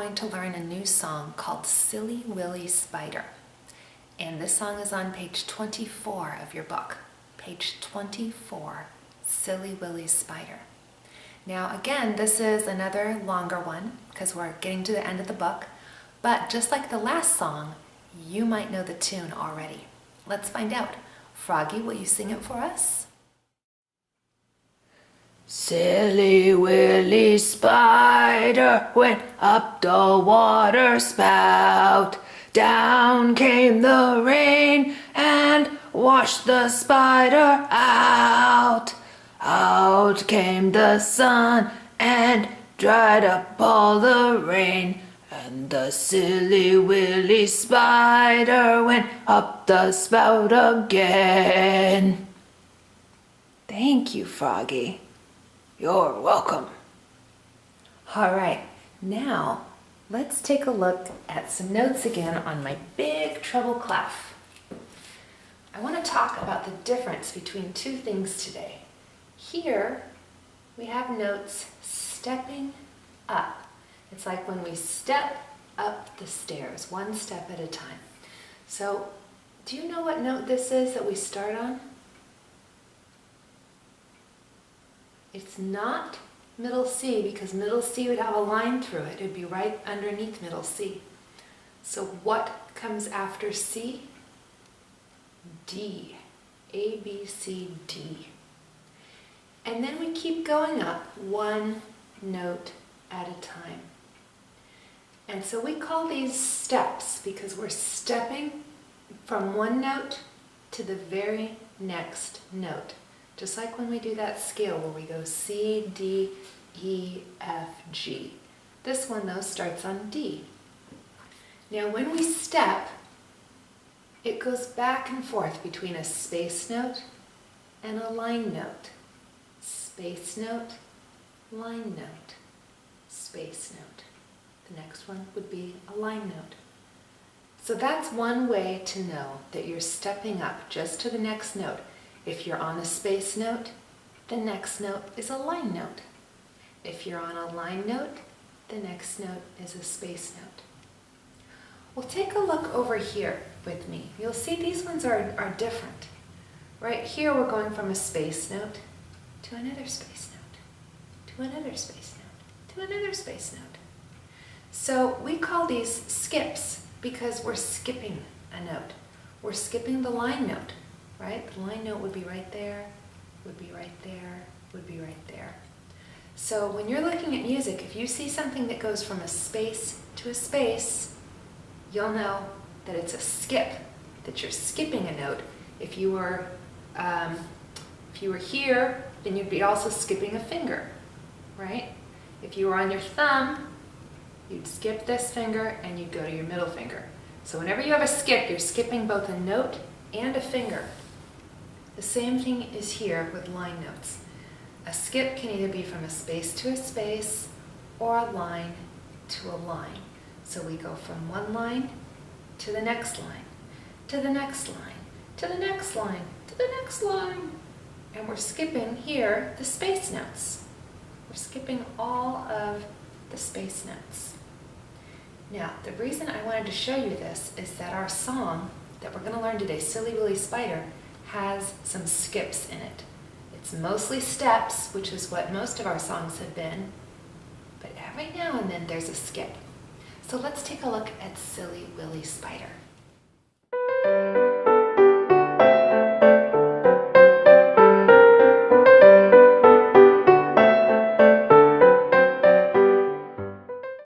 going to learn a new song called Silly Willy Spider. And this song is on page 24 of your book. Page 24, Silly Willy Spider. Now again, this is another longer one because we're getting to the end of the book. But just like the last song, you might know the tune already. Let's find out. Froggy, will you sing it for us? Silly Willy Spider went up the water spout. Down came the rain and washed the spider out. Out came the sun and dried up all the rain. And the Silly Willy Spider went up the spout again. Thank you, Froggy. You're welcome. All right, now let's take a look at some notes again on my big treble clef. I want to talk about the difference between two things today. Here we have notes stepping up. It's like when we step up the stairs, one step at a time. So, do you know what note this is that we start on? It's not middle C, because middle C would have a line through it. It would be right underneath middle C. So what comes after C? D. A, B, C, D. And then we keep going up one note at a time. And so we call these steps because we're stepping from one note to the very next note. Just like when we do that scale where we go C, D, E, F, G. This one though starts on D. Now when we step, it goes back and forth between a space note and a line note. Space note, line note, space note. The next one would be a line note. So that's one way to know that you're stepping up just to the next note. If you're on a space note, the next note is a line note. If you're on a line note, the next note is a space note. Well, take a look over here with me. You'll see these ones are different. Right here we're going from a space note to another space note, to another space note, to another space note. So we call these skips because we're skipping a note. We're skipping the line note. Right? The line note would be right there, would be right there, would be right there. So when you're looking at music, if you see something that goes from a space to a space, you'll know that it's a skip, that you're skipping a note. If you were here, then you'd be also skipping a finger, right? If you were on your thumb, you'd skip this finger and you'd go to your middle finger. So whenever you have a skip, you're skipping both a note and a finger. The same thing is here with line notes. A skip can either be from a space to a space or a line to a line. So we go from one line to the next line, to the next line, to the next line, to the next line. And we're skipping here the space notes. We're skipping all of the space notes. Now, the reason I wanted to show you this is that our song that we're going to learn today, Silly Willy Spider, has some skips in it. It's mostly steps, which is what most of our songs have been, but every now and then there's a skip. So let's take a look at Silly Willy Spider.